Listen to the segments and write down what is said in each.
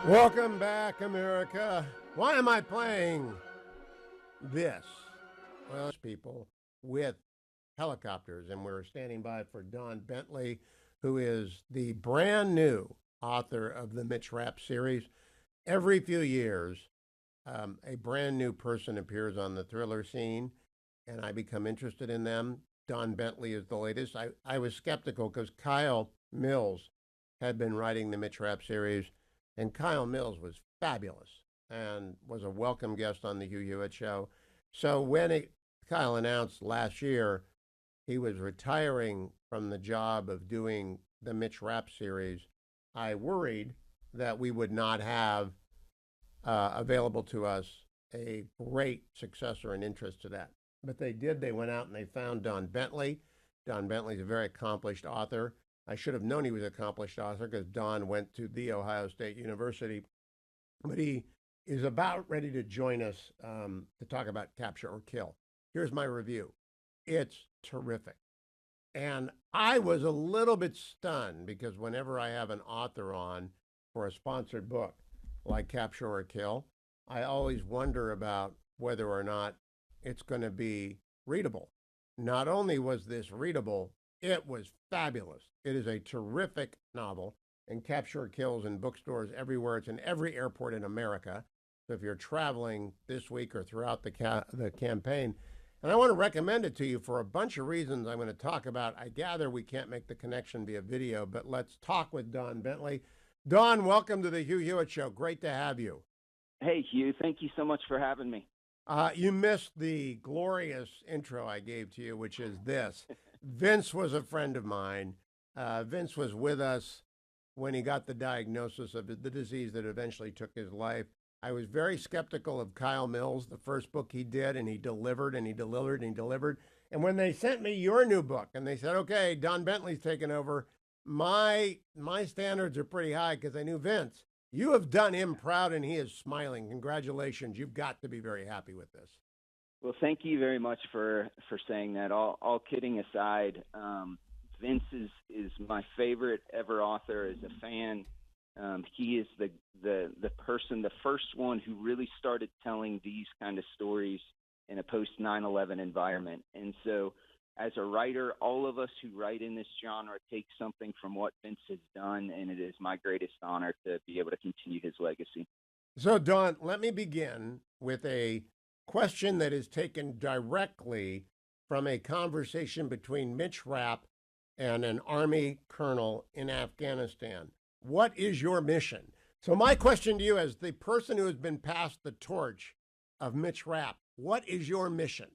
Welcome back, America. Why am I playing this? Well, it's people with helicopters, and we're standing by for Don Bentley, who is the brand new author of the Mitch Rapp series. Every few years, a brand new person appears on the thriller scene, and I become interested in them. Don Bentley is the latest. I was skeptical because Kyle Mills had been writing the Mitch Rapp series, and Kyle Mills was fabulous and was a welcome guest on the Hugh Hewitt show. So when Kyle announced last year he was retiring from the job of doing the Mitch Rapp series, I worried that we would not have available to us a great successor and interest to that. But they did. They went out and they found Don Bentley. Don Bentley's a very accomplished author. I should have known he was an accomplished author because Don went to The Ohio State University. But he is about ready to join us to talk about Capture or Kill. Here's my review. It's terrific. And I was a little bit stunned because whenever I have an author on for a sponsored book like Capture or Kill, I always wonder about whether or not it's going to be readable. Not only was this readable, it was fabulous. It is a terrific novel, and Capture or Kills in bookstores everywhere. It's in every airport in America. So if you're traveling this week or throughout the campaign, and I want to recommend it to you for a bunch of reasons I'm going to talk about. I gather we can't make the connection via video, but let's talk with Don Bentley. Don, welcome to the Hugh Hewitt Show. Great to have you. Hey, Hugh. Thank you so much for having me. You missed the glorious intro I gave to you, which is this. Vince was a friend of mine. Vince was with us when he got the diagnosis of the disease that eventually took his life. I was very skeptical of Kyle Mills, the first book he did, and he delivered and he delivered and he delivered. And when they sent me your new book and they said, okay, Don Bentley's taken over, my standards are pretty high because I knew Vince. You have done him proud and he is smiling. Congratulations. You've got to be very happy with this. Well, thank you very much for saying that. All kidding aside, Vince is my favorite ever author. As a fan, he is the person, the first one who really started telling these kind of stories in a post 9/11 environment. And so, as a writer, all of us who write in this genre take something from what Vince has done, and it is my greatest honor to be able to continue his legacy. So, Don, let me begin with a question that is taken directly from a conversation between Mitch Rapp and an Army colonel in Afghanistan. What is your mission? So my question to you as the person who has been passed the torch of Mitch Rapp, what is your mission?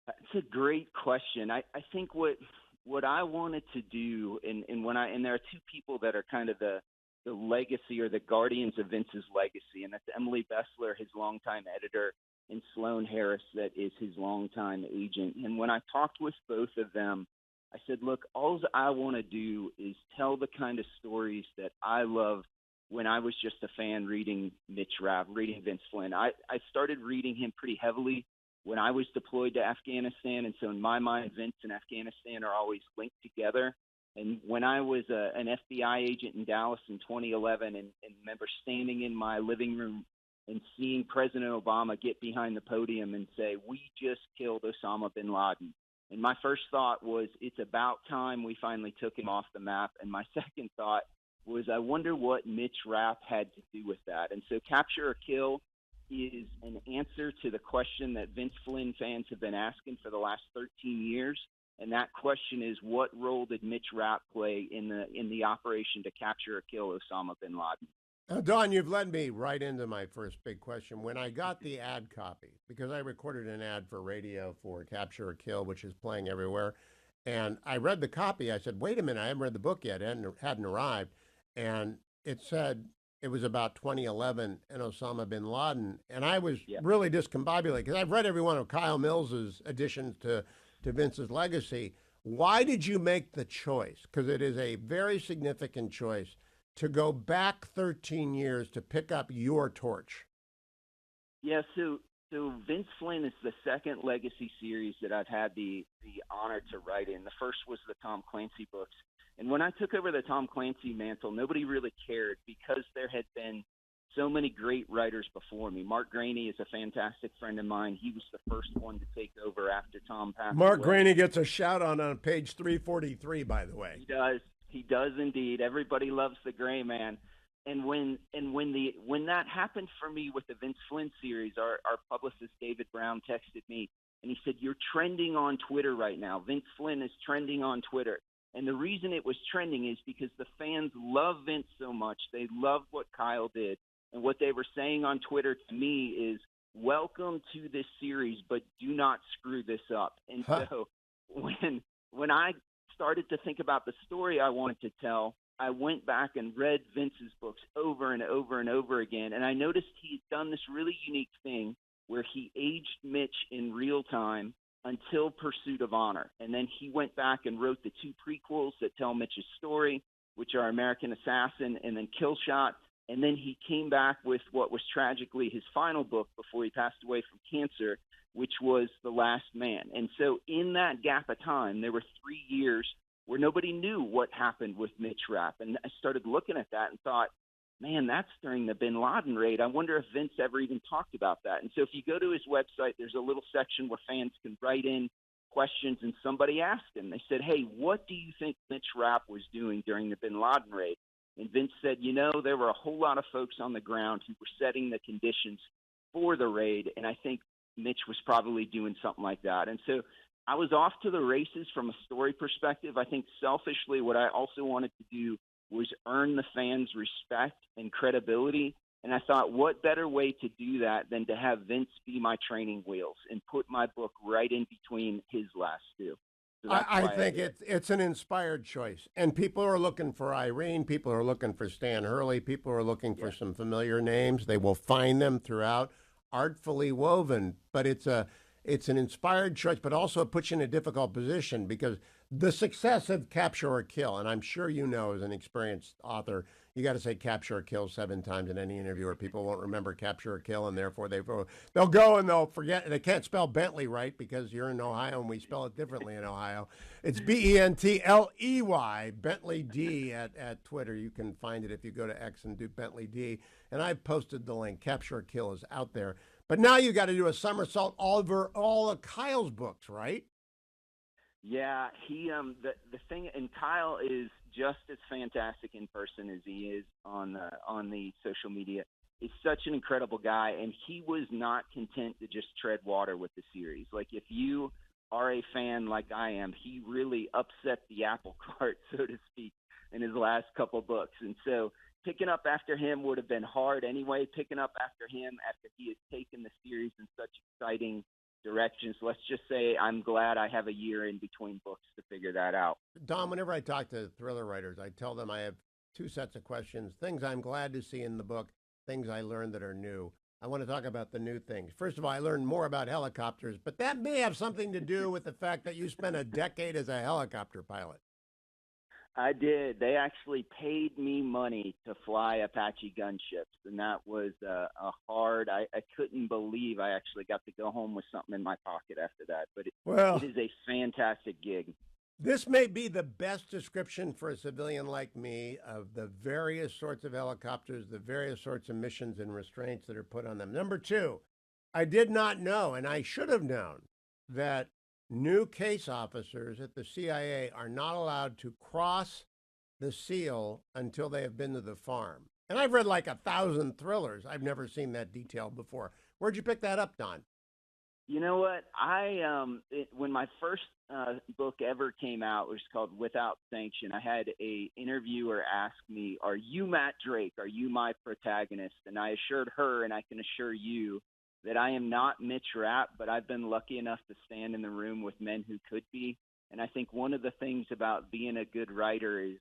It's a great question. I think what I wanted to do, and there are two people that are kind of the legacy or the guardians of Vince's legacy, and that's Emily Bessler, his longtime editor, and Sloan Harris, that is his longtime agent. And when I talked with both of them, I said, look, all I want to do is tell the kind of stories that I loved when I was just a fan reading Mitch Rapp, reading Vince Flynn. I started reading him pretty heavily when I was deployed to Afghanistan, and so in my mind, Vince and Afghanistan are always linked together. And when I was an FBI agent in Dallas in 2011 and remember standing in my living room and seeing President Obama get behind the podium and say, we just killed Osama bin Laden. And my first thought was, it's about time we finally took him off the map. And my second thought was, I wonder what Mitch Rapp had to do with that. And so Capture or Kill is an answer to the question that Vince Flynn fans have been asking for the last 13 years. And that question is, what role did Mitch Rapp play in the operation to capture or kill Osama bin Laden? Don, you've led me right into my first big question. When I got the ad copy, because I recorded an ad for radio for Capture or Kill, which is playing everywhere, and I read the copy, I said, wait a minute, I haven't read the book yet. It hadn't arrived. And it said it was about 2011 and Osama bin Laden. And I was really discombobulated because I've read every one of Kyle Mills's additions to Vince's legacy. Why did you make the choice? Because it is a very significant choice to go back 13 years to pick up your torch. Yeah, so Vince Flynn is the second legacy series that I've had the honor to write in. The first was the Tom Clancy books. And when I took over the Tom Clancy mantle, nobody really cared because there had been so many great writers before me. Mark Graney is a fantastic friend of mine. He was the first one to take over after Tom passed Mark away. Graney gets a shout out on page 343, by the way. He does. He does indeed. Everybody loves the Gray Man. And when that happened for me with the Vince Flynn series, our publicist David Brown texted me and he said, "You're trending on Twitter right now. Vince Flynn is trending on Twitter." And the reason it was trending is because the fans love Vince so much. They loved what Kyle did. And what they were saying on Twitter to me is, "Welcome to this series, but do not screw this up." And so when I started to think about the story I wanted to tell, I went back and read Vince's books over and over and over again. And I noticed he's done this really unique thing where he aged Mitch in real time until Pursuit of Honor. And then he went back and wrote the 2 prequels that tell Mitch's story, which are American Assassin and then Kill Shot. And then he came back with what was tragically his final book before he passed away from cancer, which was The Last Man. And so in that gap of time, there were 3 years where nobody knew what happened with Mitch Rapp. And I started looking at that and thought, man, that's during the bin Laden raid. I wonder if Vince ever even talked about that. And so if you go to his website, there's a little section where fans can write in questions, and somebody asked him. They said, "Hey, what do you think Mitch Rapp was doing during the bin Laden raid?" And Vince said, there were a whole lot of folks on the ground who were setting the conditions for the raid, and I think Mitch was probably doing something like that. And so I was off to the races from a story perspective. I think selfishly what I also wanted to do was earn the fans' respect and credibility. And I thought, what better way to do that than to have Vince be my training wheels and put my book right in between his last 2. So I think it's an inspired choice. And people are looking for Irene. People are looking for Stan Hurley. People are looking for some familiar names. They will find them throughout, artfully woven. But it's an inspired choice, but also it puts you in a difficult position because the success of Capture or Kill, and I'm sure you know as an experienced author, you got to say Capture or Kill 7 times in any interview or people won't remember Capture or Kill, and therefore they'll go and they'll forget. They can't spell Bentley right because you're in Ohio and we spell it differently in Ohio. It's Bentley, Bentley D at Twitter. You can find it if you go to X and do Bentley D. And I've posted the link. Capture or Kill is out there. But now you got to do a somersault over all of Kyle's books, right? Yeah, he the thing, and Kyle is just as fantastic in person as he is on the social media. He's such an incredible guy, and he was not content to just tread water with the series. Like, if you are a fan like I am, he really upset the apple cart, so to speak, in his last couple books. And so picking up after him would have been hard anyway. Picking up after him after he has taken the series in such exciting directions. Let's just say I'm glad I have a year in between books to figure that out. Don, whenever I talk to thriller writers, I tell them I have 2 sets of questions, things I'm glad to see in the book, things I learned that are new. I want to talk about the new things. First of all, I learned more about helicopters, but that may have something to do with the fact that you spent a decade as a helicopter pilot. I did. They actually paid me money to fly Apache gunships, and that was a hard. I couldn't believe I actually got to go home with something in my pocket after that. But it is a fantastic gig. This may be the best description for a civilian like me of the various sorts of helicopters, the various sorts of missions and restraints that are put on them. Number 2, I did not know, and I should have known, that new case officers at the CIA are not allowed to cross the seal until they have been to the farm. And I've read like 1,000 thrillers. I've never seen that detail before. Where'd you pick that up, Don? You know what? When my first book ever came out, which was called Without Sanction, I had a interviewer ask me, "Are you Matt Drake? Are you my protagonist?" And I assured her, and I can assure you, that I am not Mitch Rapp, but I've been lucky enough to stand in the room with men who could be. And I think one of the things about being a good writer is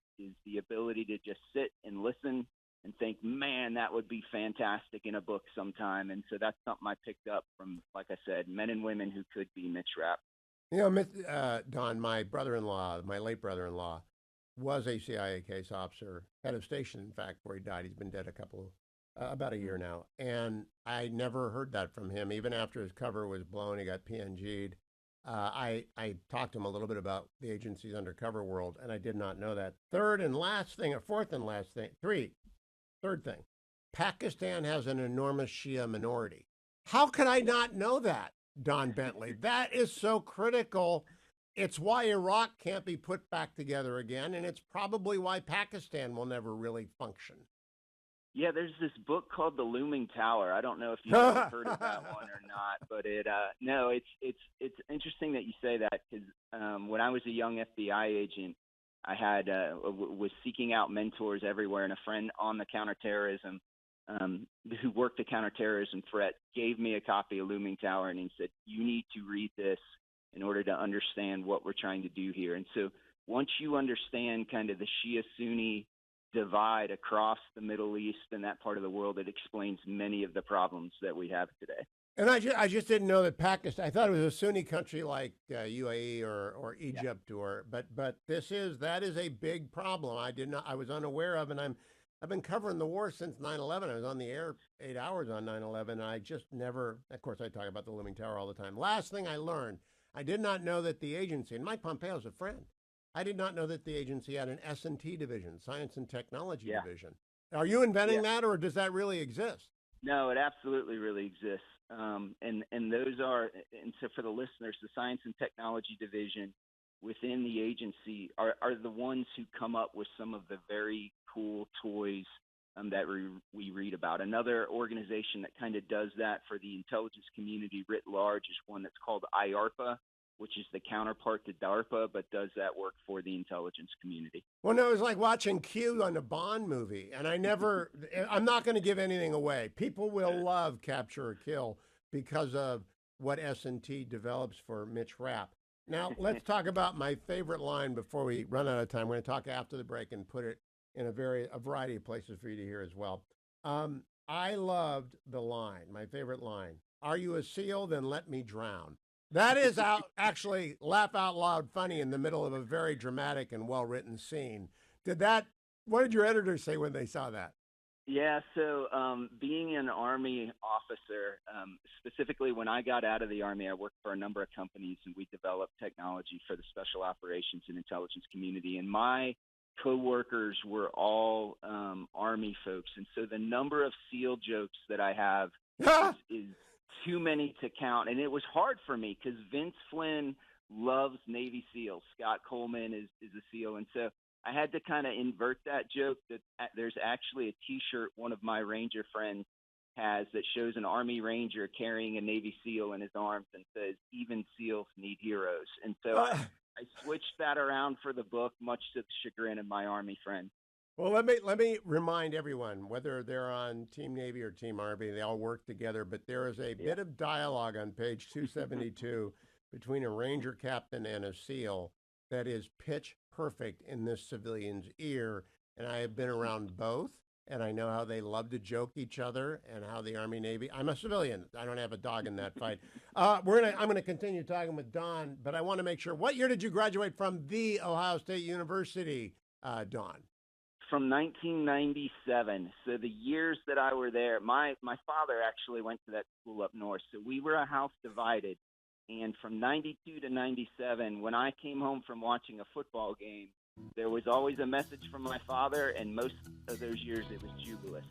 the ability to just sit and listen and think, man, that would be fantastic in a book sometime. And so that's something I picked up from, like I said, men and women who could be Mitch Rapp. You know, Don, my brother-in-law, my late brother-in-law, was a CIA case officer, head of station, in fact, before he died. He's been dead about a year now. And I never heard that from him. Even after his cover was blown, he got PNG'd. I talked to him a little bit about the agency's undercover world, and I did not know that. Third and last thing, or fourth and last thing, third thing, Pakistan has an enormous Shia minority. How could I not know that, Don Bentley? That is so critical. It's why Iraq can't be put back together again, and it's probably why Pakistan will never really function. Yeah, there's this book called The Looming Tower. I don't know if you've ever heard of that one or not, but it's interesting that you say that because when I was a young FBI agent, I had was seeking out mentors everywhere, and a friend on the counterterrorism who worked the counterterrorism threat gave me a copy of Looming Tower, and he said, "You need to read this in order to understand what we're trying to do here." And so once you understand kind of the Shia-Sunni divide across the Middle East and that part of the world, it explains many of the problems that we have today. And I just didn't know that Pakistan. I thought it was a Sunni country like UAE or Egypt, yeah. But that is a big problem. I was unaware of, and I've been covering the war since 9/11. I was on the air 8 hours on 9/11. And I just never. Of course, I talk about the Looming Tower all the time. Last thing I learned, I did not know that the agency, and Mike Pompeo's a friend. I did not know that the agency had an S&T division, Science and Technology division. Are you inventing that, or does that really exist? No, it absolutely really exists. And those are, and so for the listeners, the Science and Technology division within the agency are the ones who come up with some of the very cool toys that we read about. Another organization that kind of does that for the intelligence community writ large is one that's called IARPA, which is the counterpart to DARPA, but does that work for the intelligence community. Well, no, it was like watching Q on a Bond movie, and I'm not going to give anything away. People will love Capture or Kill because of what S&T develops for Mitch Rapp. Now, let's talk about my favorite line before we run out of time. We're going to talk after the break and put it in a variety of places for you to hear as well. I loved the line, my favorite line, "Are you a SEAL? Then let me drown." That is actually laugh out loud funny in the middle of a very dramatic and well-written scene. What did your editors say when they saw that? Yeah, so being an Army officer, specifically when I got out of the Army, I worked for a number of companies, and we developed technology for the special operations and intelligence community. And my coworkers were all Army folks. And so the number of SEAL jokes that I have is too many to count. And it was hard for me because Vince Flynn loves Navy SEALs. Scott Coleman is a SEAL. And so I had to kind of invert that joke that there's actually a T-shirt one of my Ranger friends has that shows an Army Ranger carrying a Navy SEAL in his arms and says, "Even SEALs need heroes." And so I switched that around for the book, much to the chagrin of my Army friend. Well, let me remind everyone, whether they're on Team Navy or Team Army, they all work together, but there is a bit of dialogue on page 272 between a Ranger captain and a SEAL that is pitch perfect in this civilian's ear. And I have been around both, and I know how they love to joke each other and how the Army, Navy. I'm a civilian. I don't have a dog in that fight. I'm going to continue talking with Don, but I want to make sure. What year did you graduate from The Ohio State University, Don? From 1997. So the years that I were there, my father actually went to that school up north. So we were a house divided. And from 92 to 97, when I came home from watching a football game, there was always a message from my father, and most of those years it was jubilous.